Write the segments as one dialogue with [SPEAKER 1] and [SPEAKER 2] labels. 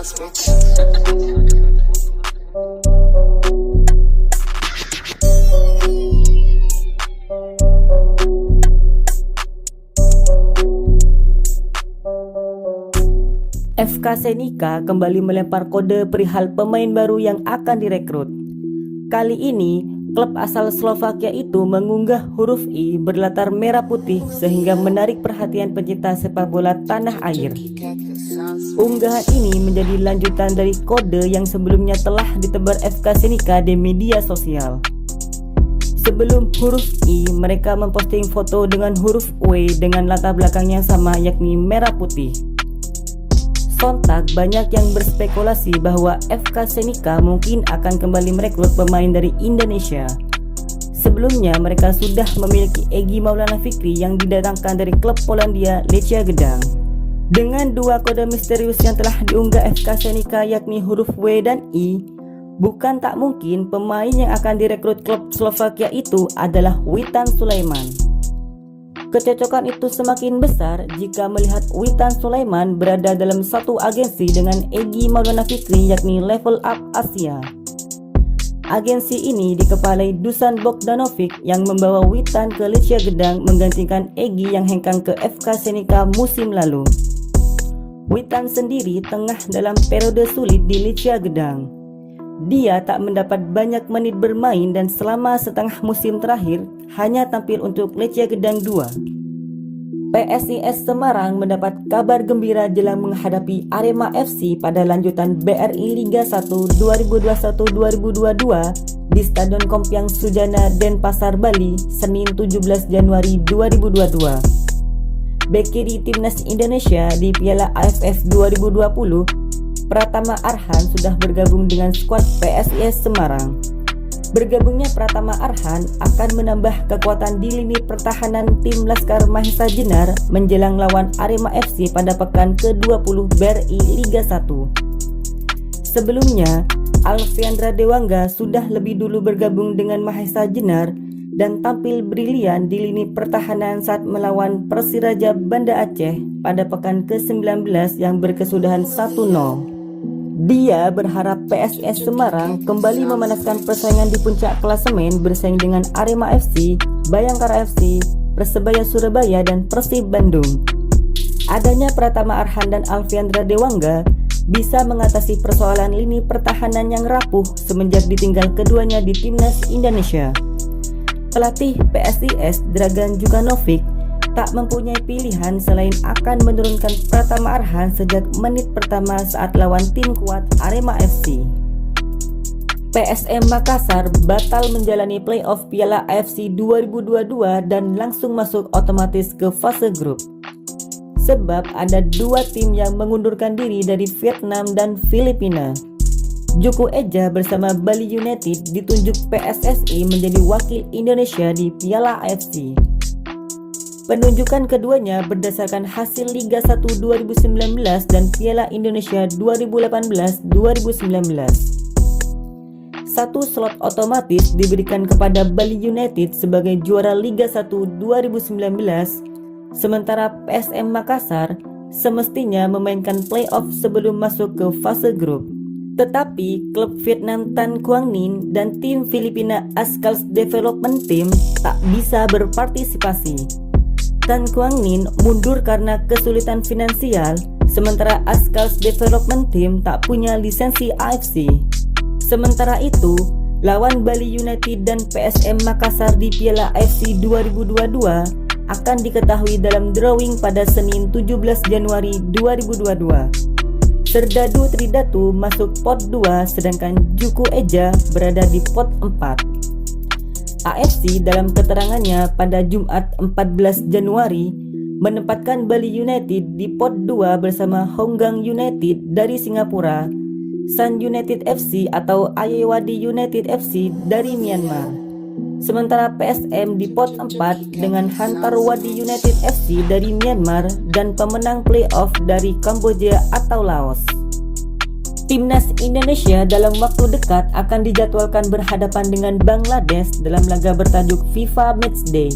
[SPEAKER 1] house, bitch.
[SPEAKER 2] FK Senica kembali melempar kode perihal pemain baru yang akan direkrut. Kali ini, klub asal Slovakia itu mengunggah huruf I berlatar merah putih sehingga menarik perhatian pecinta sepak bola tanah air. Unggahan ini menjadi lanjutan dari kode yang sebelumnya telah ditebar FK Senica di media sosial. Sebelum huruf I, mereka memposting foto dengan huruf W dengan latar belakang yang sama yakni merah putih. Sontak banyak yang berspekulasi bahwa FK Senica mungkin akan kembali merekrut pemain dari Indonesia. Sebelumnya mereka sudah memiliki Egy Maulana Fikri yang didatangkan dari klub Polandia Lechia Gdańsk. Dengan dua kode misterius yang telah diunggah FK Senica yakni huruf W dan I, bukan tak mungkin pemain yang akan direkrut klub Slovakia itu adalah Witan Sulaiman. Kecocokan itu semakin besar jika melihat Witan Sulaiman berada dalam satu agensi dengan Egy Maulana Fikri yakni Level Up Asia. Agensi ini dikepalai Dusan Bogdanovic yang membawa Witan ke Lechia Gdańsk menggantikan Egy yang hengkang ke FK Senica musim lalu. Witan sendiri tengah dalam periode sulit di Lechia Gdańsk. Dia tak mendapat banyak menit bermain dan selama setengah musim terakhir hanya tampil untuk Lechia Gdańsk 2. PSIS Semarang mendapat kabar gembira jelang menghadapi Arema FC pada lanjutan BRI Liga 1 2021-2022 di Stadion Kompiang Sujana Denpasar, Bali, Senin 17 Januari 2022. Bek kiri Timnas Indonesia di Piala AFF 2020, Pratama Arhan sudah bergabung dengan skuad PSIS Semarang. Bergabungnya Pratama Arhan akan menambah kekuatan di lini pertahanan tim Laskar Mahesa Jenar menjelang lawan Arema FC pada pekan ke-20 BRI Liga 1. Sebelumnya, Alfiandra Dewangga sudah lebih dulu bergabung dengan Mahesa Jenar dan tampil brilian di lini pertahanan saat melawan Persiraja Banda Aceh pada pekan ke-19 yang berkesudahan 1-0. Dia berharap PSIS Semarang kembali memanaskan persaingan di puncak klasemen bersaing dengan Arema FC, Bayangkara FC, Persebaya Surabaya, dan Persib Bandung. Adanya Pratama Arhan dan Alfiandra Dewangga bisa mengatasi persoalan lini pertahanan yang rapuh semenjak ditinggal keduanya di Timnas Indonesia. Pelatih PSIS Dragan Jukanovic tak mempunyai pilihan selain akan menurunkan Pratama Arhan sejak menit pertama saat lawan tim kuat Arema FC. PSM Makassar batal menjalani playoff Piala AFC 2022 dan langsung masuk otomatis ke fase grup. Sebab ada dua tim yang mengundurkan diri dari Vietnam dan Filipina. Joko Eja bersama Bali United ditunjuk PSSI menjadi wakil Indonesia di Piala AFC. Penunjukan keduanya berdasarkan hasil Liga 1 2019 dan Piala Indonesia 2018-2019. Satu slot otomatis diberikan kepada Bali United sebagai juara Liga 1 2019, sementara PSM Makassar semestinya memainkan playoff sebelum masuk ke fase grup. Tetapi klub Vietnam Tan Quang Ninh dan tim Filipina Ascals Development Team tak bisa berpartisipasi. Tan Quang Ninh mundur karena kesulitan finansial, sementara Ascals Development Team tak punya lisensi AFC. Sementara itu, lawan Bali United dan PSM Makassar di Piala AFC 2022 akan diketahui dalam drawing pada Senin 17 Januari 2022. Serdadu Tridatu masuk pot 2 sedangkan Joko Eja berada di pot 4. AFC dalam keterangannya pada Jumat 14 Januari menempatkan Bali United di pot 2 bersama Honggang United dari Singapura, Sun United FC atau Ayeyawadi United FC dari Myanmar. Sementara PSM di pot 4 dengan Hantarwadi United FC dari Myanmar dan pemenang playoff dari Kamboja atau Laos. Timnas Indonesia dalam waktu dekat akan dijadwalkan berhadapan dengan Bangladesh dalam laga bertajuk FIFA Matchday.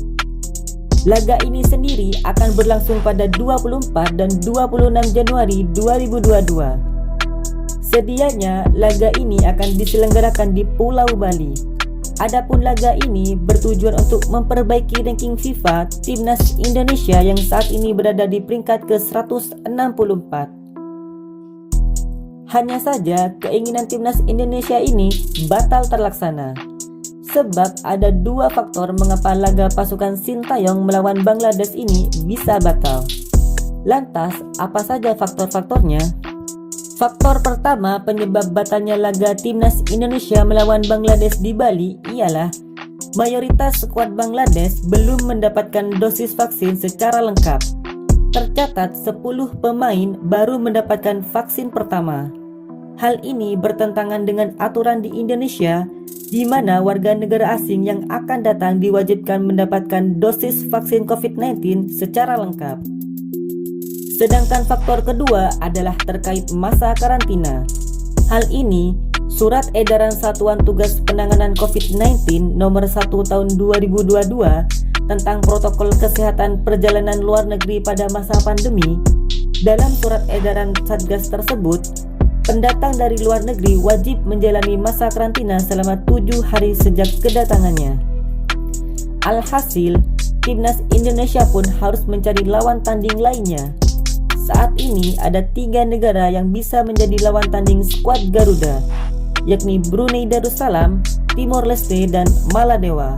[SPEAKER 2] Laga ini sendiri akan berlangsung pada 24 dan 26 Januari 2022. Sedianya laga ini akan diselenggarakan di Pulau Bali. Adapun laga ini bertujuan untuk memperbaiki ranking FIFA Timnas Indonesia yang saat ini berada di peringkat ke-164. Hanya saja keinginan Timnas Indonesia ini batal terlaksana. Sebab ada dua faktor mengapa laga pasukan Sintayong melawan Bangladesh ini bisa batal. Lantas, apa saja faktor-faktornya? Faktor pertama penyebab batalnya laga Timnas Indonesia melawan Bangladesh di Bali ialah mayoritas skuad Bangladesh belum mendapatkan dosis vaksin secara lengkap. Tercatat 10 pemain baru mendapatkan vaksin pertama. Hal ini bertentangan dengan aturan di Indonesia, di mana warga negara asing yang akan datang diwajibkan mendapatkan dosis vaksin COVID-19 secara lengkap. Sedangkan faktor kedua adalah terkait masa karantina. Hal ini, Surat Edaran Satuan Tugas Penanganan COVID-19 Nomor 1 Tahun 2022 tentang Protokol Kesehatan Perjalanan Luar Negeri pada masa pandemi. Dalam surat edaran Satgas tersebut, pendatang dari luar negeri wajib menjalani masa karantina selama 7 hari sejak kedatangannya. Alhasil, Timnas Indonesia pun harus mencari lawan tanding lainnya. Saat ini ada 3 negara yang bisa menjadi lawan tanding skuad Garuda, yakni Brunei Darussalam, Timor Leste, dan Maladewa.